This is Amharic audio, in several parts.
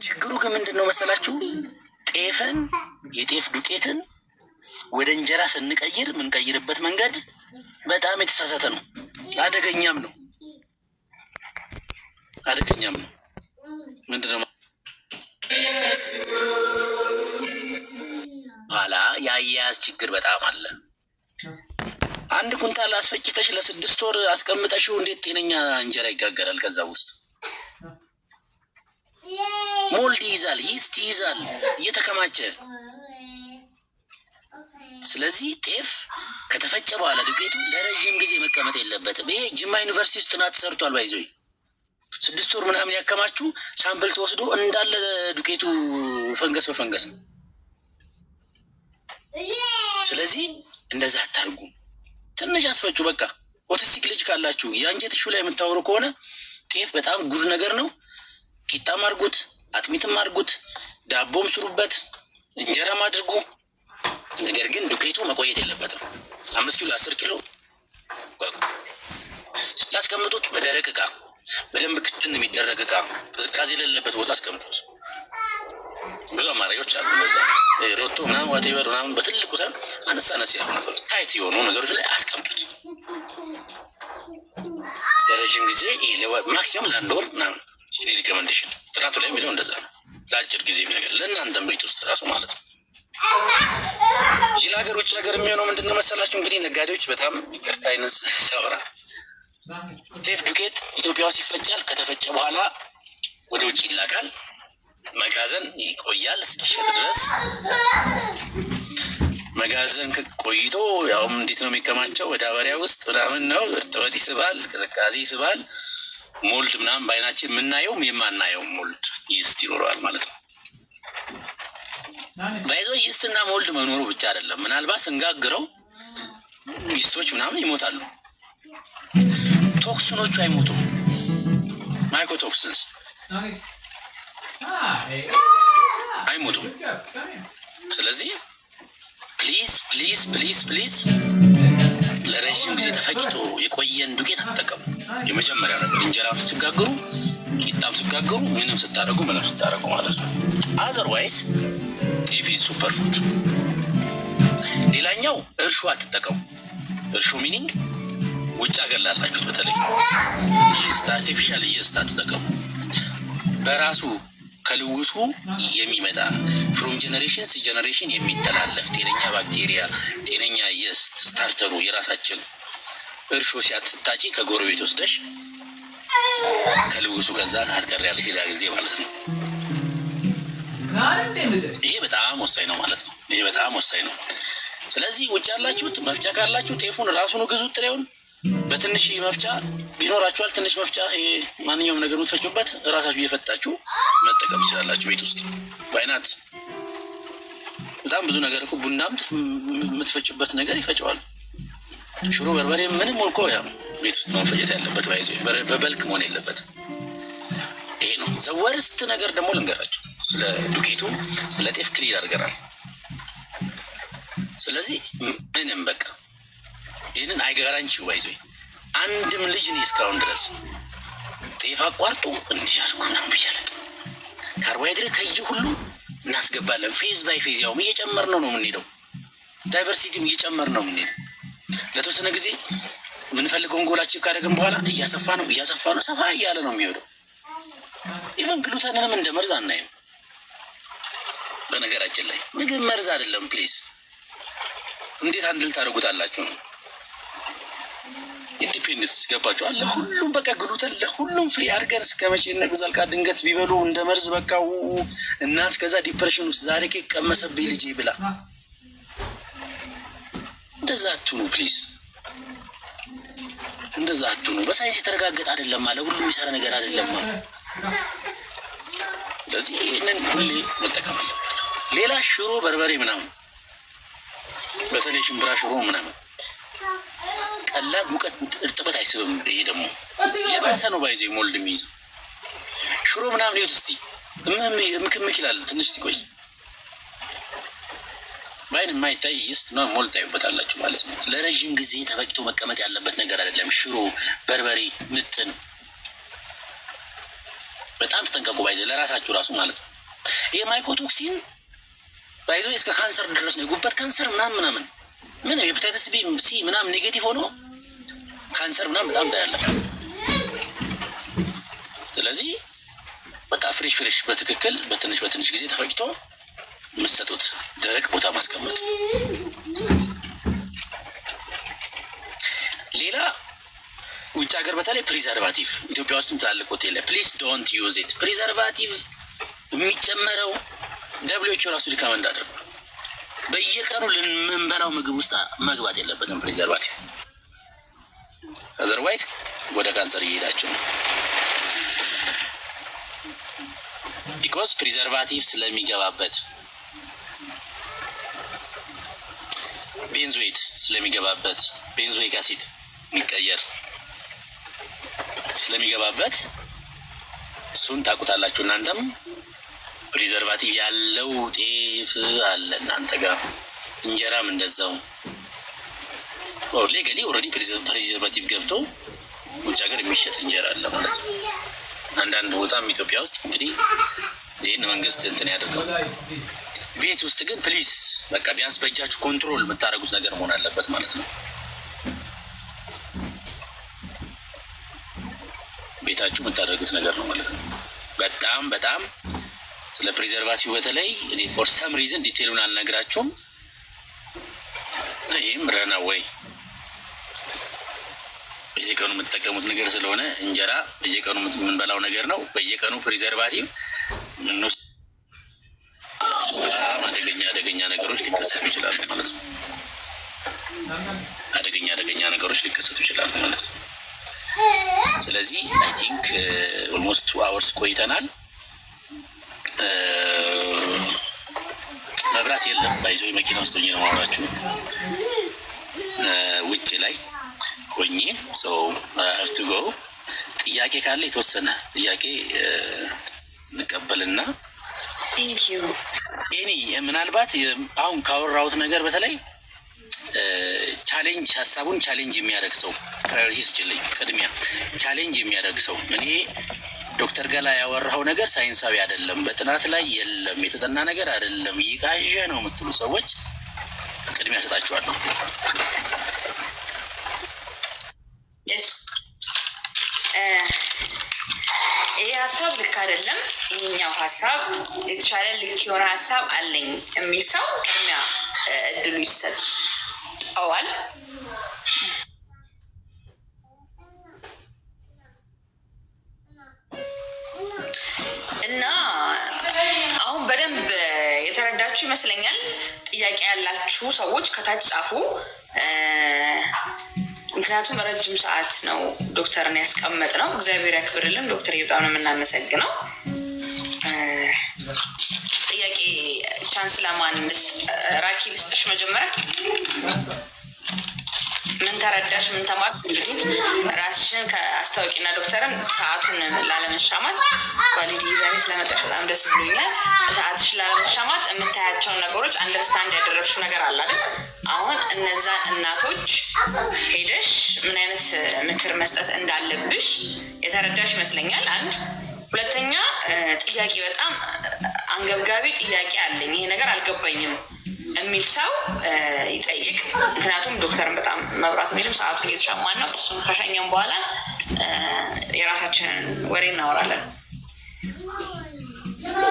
ችግሩ ከምንድነው መሰላችሁ? ጤፍን የጤፍ ዱቄትን ወደ እንጀራ ስንቀይር የምንቀይርበት መንገድ በጣም የተሳሳተ ነው። አደገኛም ነው። ምንድነው ኋላ የአያያዝ ችግር በጣም አለ። አንድ ኩንታል አስፈጭተሽ ለ6 ወር አስቀምጠሽው እንዴት ጤነኛ እንጀራ ይጋገራል? ከዛ ውስጥ ሞልድ ይይዛል፣ ይስት ይይዛል እየተከማቸ። ስለዚህ ጤፍ ከተፈጨ በኋላ ዱቄቱ ለረዥም ጊዜ መቀመጥ የለበትም። ይሄ ጅማ ዩኒቨርሲቲ ውስጥ ጥናት ተሰርቷል። ባይዞይ 6 ወር ምናምን ያከማቹ ሳምፕል ተወስዶ እንዳለ ዱቄቱ ፈንገስ በፈንገስ ነው። ስለዚህ እንደዛ አታርጉ። ትንሽ አስፈጩ። በቃ ኦቲስቲክ ልጅ ካላችሁ የአንጀት ሹ ላይ የምታወሩ ከሆነ ጤፍ በጣም ጉድ ነገር ነው። ቂጣም አድርጉት፣ አጥሚትም አድርጉት፣ ዳቦም ስሩበት፣ እንጀራም አድርጉ። ነገር ግን ዱቄቱ መቆየት የለበትም። 5 ኪሎ 10 ኪሎ ስታስቀምጡት በደረቅ እቃ፣ በደንብ ክትን የሚደረግ እቃ፣ ቅዝቃዜ የሌለበት ቦታ አስቀምጡት። ብዙ አማራጮች አሉ። በዛ ሮቶ ምናምን ዋቴቨር ምናምን በትልቁ ሳይሆን አነስ አነስ ያሉ ነገሮች፣ ታይት የሆኑ ነገሮች ላይ አስቀምጡት። ለረዥም ጊዜ ማክሲመም ለ1 ወር ምናምን ሪኮመንዴሽን ጥናቱ ላይ የሚለው እንደዛ ነው። ለአጭር ጊዜ የሚያገል ለእናንተም ቤት ውስጥ ራሱ ማለት ነው። ሌላ ሀገር ውጭ ሀገር የሚሆነው ምንድነው መሰላችሁ? እንግዲህ ነጋዴዎች በጣም ይቅርታ አይነት ሲያወራ ጤፍ ዱቄት ኢትዮጵያ ውስጥ ይፈጫል። ከተፈጨ በኋላ ወደ ውጭ ይላካል። መጋዘን ይቆያል እስኪሸጥ ድረስ። መጋዘን ቆይቶ ያውም እንዴት ነው የሚከማቸው? ወደ አበሪያ ውስጥ ምናምን ነው። እርጥበት ይስባል፣ ቅዝቃዜ ይስባል። ሞልድ ምናምን በአይናችን የምናየውም የማናየውም ሞልድ ይስት ይኖረዋል ማለት ነው። ባይዞ ይስትና ሞልድ መኖሩ ብቻ አይደለም፣ ምናልባት ስንጋግረው ይስቶች ምናምን ይሞታሉ። ቶክሲኖቹ አይሞቱም። ማይኮቶክሲንስ አይሞቱም። ስለዚህ ፕሊዝ ፕሊዝ ፕሊዝ ፕሊዝ ለረዥም ጊዜ ተፈጭቶ የቆየን ዱቄት አትጠቀሙ። የመጀመሪያው ነገር እንጀራም ስትጋግሩ፣ ቂጣም ስትጋግሩ፣ ምንም ስታደርጉ ማለት ነው። አዘርዋይስ ጤፍ ሱፐር ፉድ። ሌላኛው እርሾ አትጠቀሙ። እርሾ ሚኒንግ ውጭ ሀገር ላላችሁት በተለይ ይስት፣ አርቲፊሻል ይስት አትጠቀሙ። በራሱ ከልውሱ የሚመጣ ፍሮም ጀነሬሽን ጀነሬሽን የሚተላለፍ ጤነኛ ባክቴሪያ፣ ጤነኛ ይስት ስታርተሩ የራሳችን እርሾ ስታጪ ከጎረቤት ወስደሽ ከልውሱ ከዛ ታስቀሪያለሽ ሌላ ጊዜ ማለት ነው። ይሄ በጣም ወሳኝ ነው ማለት ነው። ይሄ በጣም ወሳኝ ነው። ስለዚህ ውጭ ያላችሁት መፍጫ ካላችሁ ጤፉን ራሱን ግዙት። ጥሬውን በትንሽ መፍጫ ቢኖራችኋል። ትንሽ መፍጫ ማንኛውም ነገር የምትፈጩበት ራሳችሁ እየፈጣችሁ መጠቀም ትችላላችሁ ቤት ውስጥ። ባይናት በጣም ብዙ ነገር እኮ ቡናም የምትፈጩበት ነገር ይፈጨዋል። ሽሮ፣ በርበሬ ምንም እኮ ያው ቤት ውስጥ መፈጨት ያለበት ባይዞ በበልክ መሆን የለበት። ይሄ ነው ዘወርስት ነገር። ደግሞ ልንገራችሁ ስለ ዱቄቱ፣ ስለ ጤፍ ክሊር አድርገናል። ስለዚህ ምንም በቃ ይህንን አይጋራንቺው ባይዞ አንድም ልጅ እኔ እስካሁን ድረስ ጤፍ አቋርጦ እንዲህ አልኩ ነው ብያለሁ። ካርቦሃይድሬት ከየ ሁሉ እናስገባለን ፌዝ ባይ ፌዝ፣ ያውም እየጨመርነው ነው የምንሄደው። ዳይቨርሲቲም እየጨመርነው ነው የምንሄደው። ለተወሰነ ጊዜ የምንፈልገውን ጎል አቺቭ ካደረግን በኋላ እያሰፋ ነው ሰፋ እያለ ነው የሚሄደው። ኢቨን ግሉተንንም እንደ መርዝ አናይም። በነገራችን ላይ ምግብ መርዝ አይደለም። ፕሊዝ እንዴት አንድል ታደርጉታላችሁ ነው ኢንዲፔንደንስ ገባችኋል? ለሁሉም በቃ ግሉተን ለሁሉም ፍሪ አድርገን እስከ መቼ እንግዛል? ቃ ድንገት ቢበሉ እንደ መርዝ በቃ እናት ከዛ ዲፕሬሽን ውስጥ ዛሬ ኬክ ቀመሰብኝ ልጄ ብላ እንደዛ አትሁኑ ፕሊዝ። እንደዛ አትሁኑ። በሳይንስ የተረጋገጠ አይደለም ማለት ሁሉም የሚሰራ ነገር አይደለም ማለት። ስለዚህ ይህንን ሁሌ መጠቀም አለባቸው። ሌላ ሽሮ፣ በርበሬ ምናምን በተለይ ሽምብራ ሽሮ ምናምን ቀላል ሙቀት እርጥበት አይስብም። ይሄ ደግሞ የባሰ ነው ባይዘ ሞልድ የሚይዘው ሽሮ ምናምን ይሁት እስቲ ምክምክ ይላል ትንሽ ሲቆይ ባይን የማይታይ ይስት ነው ሞልድ ታዩበታላችሁ ማለት ነው። ለረዥም ጊዜ ተፈጭቶ መቀመጥ ያለበት ነገር አይደለም። ሽሮ፣ በርበሬ፣ ምጥን በጣም ተጠንቀቁ። ባይዘ ለራሳችሁ ራሱ ማለት ነው። ይሄ ማይኮቶክሲን ባይዞ እስከ ካንሰር ድረስ ነው። የጉበት ካንሰር ምናምን ምን ሄፓታይተስ ቢ ሲ ምናምን ኔጌቲቭ ሆኖ ካንሰር ምናምን በጣም ታያለ። ስለዚህ በቃ ፍሬሽ በትክክል በትንሽ ጊዜ ተፈጭቶ የምትሰጡት ደረቅ ቦታ ማስቀመጥ። ሌላ ውጭ ሀገር በተለይ ፕሪዘርቫቲቭ ኢትዮጵያ ውስጥም ትላልቅ ሆቴል ፕሊዝ ዶንት ዩዝ ኢት። ፕሪዘርቫቲቭ የሚጨመረው ደብሊዎቹ ራሱ ሪከመንድ አድርገው በየቀኑ ልንበላው ምግብ ውስጥ መግባት የለበትም ፕሪዘርቫቲቭ። አዘርዋይዝ ወደ ካንሰር እየሄዳቸው ነው። ቢኮዝ ፕሪዘርቫቲቭ ስለሚገባበት፣ ቤንዞይት ስለሚገባበት፣ ቤንዞይክ አሲድ የሚቀየር ስለሚገባበት እሱን ታውቁታላችሁ እናንተም። ፕሪዘርቫቲቭ ያለው ጤፍ አለ እናንተ ጋር፣ እንጀራም እንደዛው። ሌጋሊ ኦልሬዲ ፕሪዘርቫቲቭ ገብቶ ውጭ ሀገር የሚሸጥ እንጀራ አለ ማለት ነው። አንዳንድ ቦታም ኢትዮጵያ ውስጥ እንግዲህ ይህን መንግስት እንትን ያደርገው። ቤት ውስጥ ግን ፕሊዝ በቃ ቢያንስ በእጃችሁ ኮንትሮል የምታደርጉት ነገር መሆን አለበት ማለት ነው። ቤታችሁ የምታደርጉት ነገር ነው ማለት ነው። በጣም ስለ ፕሪዘርቫቲቭ በተለይ እኔ ፎር ሰም ሪዝን ዲቴሉን አልነግራችሁም። ይህም ረና ወይ በየቀኑ የምትጠቀሙት ነገር ስለሆነ እንጀራ በየቀኑ የምንበላው ነገር ነው። በየቀኑ ፕሪዘርቫቲቭ አደገኛ ነገሮች ሊከሰቱ ይችላሉ ማለት ነው። አደገኛ ነገሮች ሊከሰቱ ይችላሉ ማለት ነው። ስለዚህ አይ ቲንክ ኦልሞስት 2 hours ቆይተናል። መብራት የለም። ባይዞ መኪና ውስጥ ሆኜ ነው ማውራችሁ፣ ውጭ ላይ ሆኜ ሰው ሀፍቱ ጎ። ጥያቄ ካለ የተወሰነ ጥያቄ እንቀበልና ኤኒ ምናልባት አሁን ካወራሁት ነገር በተለይ ቻሌንጅ ሀሳቡን ቻሌንጅ የሚያደርግ ሰው ፕራዮሪቲ ስችልኝ ቅድሚያ ቻሌንጅ የሚያደርግ ሰው እኔ ዶክተር ገላ ያወራው ነገር ሳይንሳዊ አይደለም፣ በጥናት ላይ የለም፣ የተጠና ነገር አይደለም፣ ይቃዠ ነው የምትሉ ሰዎች ቅድሚያ ሰጣችኋለሁ። ይህ ሀሳብ ልክ አይደለም፣ ይህኛው ሀሳብ የተሻለ ልክ የሆነ ሀሳብ አለኝ የሚል ሰው ቅድሚያ እድሉ ይሰጠዋል። እና አሁን በደንብ የተረዳችሁ ይመስለኛል። ጥያቄ ያላችሁ ሰዎች ከታች ጻፉ። ምክንያቱም ረጅም ሰዓት ነው ዶክተርን ያስቀመጥ ነው። እግዚአብሔር ያክብርልን ዶክተር፣ በጣም ነው የምናመሰግነው። ጥያቄ ቻንስ ለማን ልስጥ? ራኪ ልስጥሽ መጀመሪያ። ምን ተረዳሽ? ምን ተማርክ? እንግዲህ ራስሽን ከአስታወቂና ዶክተርን ሰዓቱን ላለመሻማት ኳሊቲ ዛሬ ስለመጣሽ በጣም ደስ ብሎኛል። ሰዓትሽን ላለመሻማት የምታያቸውን ነገሮች አንደርስታንድ ያደረግሽው ነገር አለ አይደል? አሁን እነዛን እናቶች ሄደሽ ምን አይነት ምክር መስጠት እንዳለብሽ የተረዳሽ ይመስለኛል። አንድ ሁለተኛ ጥያቄ፣ በጣም አንገብጋቢ ጥያቄ አለኝ፣ ይሄ ነገር አልገባኝም የሚል ሰው ይጠይቅ። ምክንያቱም ዶክተርን በጣም መብራት ሚልም ሰዓቱን እየተሻማን ነው። እሱም ከሸኘም በኋላ የራሳችንን ወሬ እናወራለን።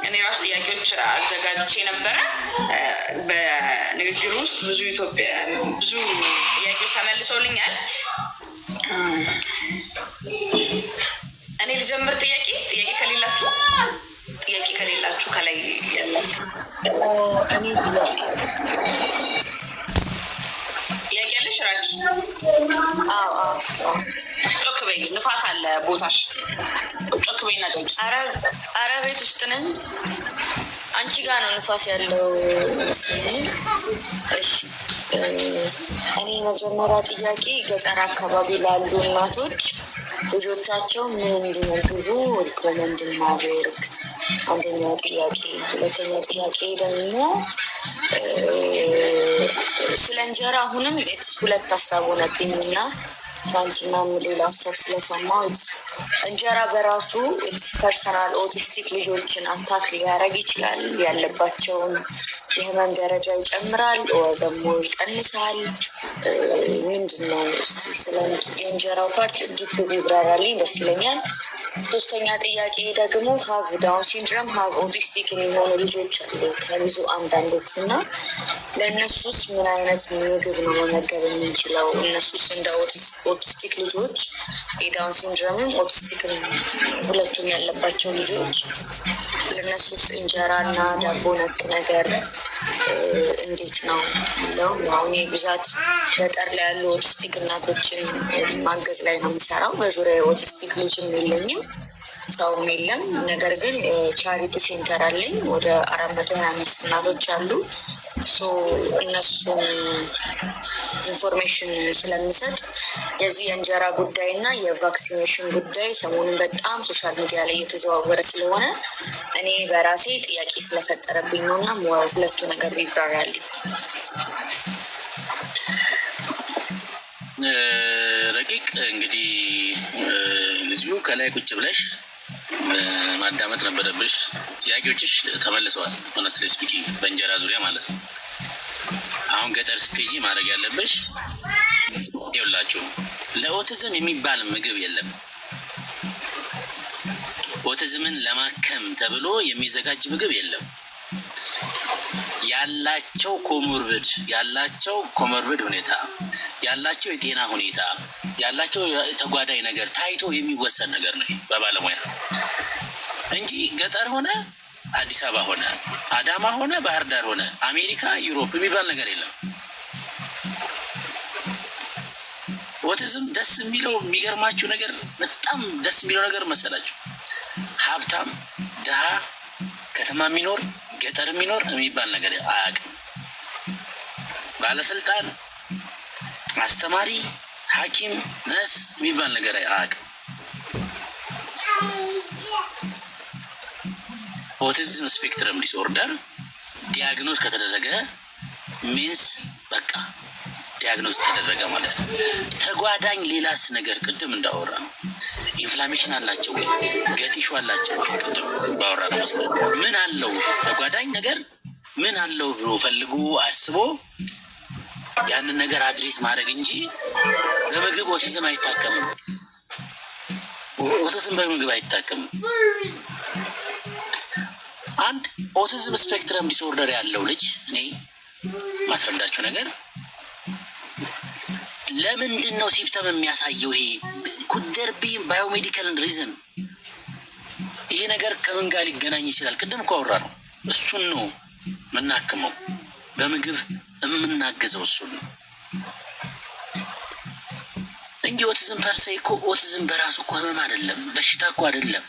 እኔ ራሱ ጥያቄዎች አዘጋጅቼ ነበረ። በንግግር ውስጥ ብዙ ጥያቄዎች ተመልሶልኛል። እኔ ልጀምር። ጥያቄ ከሌላችሁ ከላይ ያላችሁ እኔ ጥያቄ ያለሽ ራኪ? ጮክ በይ፣ ንፋስ አለ ቦታሽ። ጮክ በይና ጠይቂ። አረ ቤት ውስጥ ነኝ። አንቺ ጋር ነው ንፋስ ያለው ይመስለኛል። እሺ፣ እኔ መጀመሪያ ጥያቄ ገጠር አካባቢ ላሉ እናቶች ልጆቻቸው ምን እንዲመግቡ ሪኮመንድ እናደርግ፣ አንደኛው ጥያቄ። ሁለተኛ ጥያቄ ደግሞ ስለ እንጀራ አሁንም ሁለት ሀሳብ ሆነብኝ እና ትናንትናም ሌላ ሀሳብ ስለሰማሁት እንጀራ በራሱ ፐርሰናል ኦቲስቲክ ልጆችን አታክ ሊያደርግ ይችላል። ያለባቸውን የህመም ደረጃ ይጨምራል ወይ ደግሞ ይቀንሳል? ምንድን ነው? እስኪ ስለ የእንጀራው ፓርት ዲፕ ቢብራራልኝ ደስ ይለኛል። ሶስተኛ ጥያቄ ደግሞ ሀቭ ዳውን ሲንድረም ሀቭ ኦቲስቲክ የሚሆኑ ልጆች አሉ ከብዙ አንዳንዶቹ እና ለእነሱስ ምን አይነት ምግብ ነው መመገብ የምንችለው? እነሱስ እንደ ኦቲስቲክ ልጆች የዳውን ሲንድረምም ኦቲስቲክም ሁለቱም ያለባቸው ልጆች ለእነሱስ እንጀራ እና ዳቦ ነክ ነገር እንዴት ነው የሚለው? አሁን ብዛት ገጠር ላይ ያሉ ኦቲስቲክ እናቶችን ማገዝ ላይ ነው የሚሰራው። በዙሪያ ኦቲስቲክ ልጅም የለኝም ሰውም የለም። ነገር ግን ቻሪቲ ሴንተር አለኝ። ወደ 425 እናቶች አሉ። እነሱን ኢንፎርሜሽን ስለሚሰጥ የዚህ የእንጀራ ጉዳይ እና የቫክሲኔሽን ጉዳይ ሰሞኑን በጣም ሶሻል ሚዲያ ላይ እየተዘዋወረ ስለሆነ እኔ በራሴ ጥያቄ ስለፈጠረብኝ ነው እና ሁለቱ ነገር ቢብራራልኝ። ረቂቅ እንግዲህ እዚሁ ከላይ ቁጭ ብለሽ ማዳመጥ ነበረብሽ። ጥያቄዎችሽ ተመልሰዋል። ሆነስትሊ ስፒኪንግ በእንጀራ ዙሪያ ማለት ነው። አሁን ገጠር ስቴጂ ማድረግ ያለብሽ ይኸውላችሁ፣ ለኦቲዝም የሚባል ምግብ የለም። ኦቲዝምን ለማከም ተብሎ የሚዘጋጅ ምግብ የለም። ያላቸው ኮሞርቢድ ሁኔታ ያላቸው የጤና ሁኔታ ያላቸው ተጓዳኝ ነገር ታይቶ የሚወሰን ነገር ነው በባለሙያ እንጂ ገጠር ሆነ አዲስ አበባ ሆነ አዳማ ሆነ ባህር ዳር ሆነ አሜሪካ ዩሮፕ የሚባል ነገር የለም። ኦቲዝም ደስ የሚለው የሚገርማችሁ ነገር በጣም ደስ የሚለው ነገር መሰላችሁ፣ ሀብታም ድሃ፣ ከተማ የሚኖር ገጠር የሚኖር የሚባል ነገር አያውቅም። ባለስልጣን፣ አስተማሪ፣ ሐኪም፣ ነርስ የሚባል ነገር አያውቅም። ኦቲዝም ስፔክትረም ዲስኦርደር ዲያግኖዝ ከተደረገ ሚንስ በቃ ዲያግኖዝ ተደረገ ማለት ነው። ተጓዳኝ ሌላስ ነገር ቅድም እንዳወራ ነው። ኢንፍላሜሽን አላቸው ወይ ገቲሹ አላቸው ወይ ቅድም ባወራ ነው መሰለኝ። ምን አለው ተጓዳኝ ነገር ምን አለው ብሎ ፈልጎ አስቦ ያንን ነገር አድሬስ ማድረግ እንጂ በምግብ ኦቲዝም አይታከምም። ኦቲዝም በምግብ አይታከምም። አንድ ኦቲዝም ስፔክትረም ዲስኦርደር ያለው ልጅ እኔ ማስረዳችሁ ነገር ለምንድን ነው ሲምፕተም የሚያሳየው? ይሄ ኩደር ቢ ባዮሜዲካል ሪዝን ይሄ ነገር ከምን ጋር ሊገናኝ ይችላል? ቅድም እኮ አወራ ነው። እሱን ነው የምናክመው፣ በምግብ የምናግዘው እሱን ነው እንጂ ኦቲዝም ፐርሴ እኮ ኦቲዝም በራሱ እኮ ህመም አይደለም፣ በሽታ እኮ አይደለም።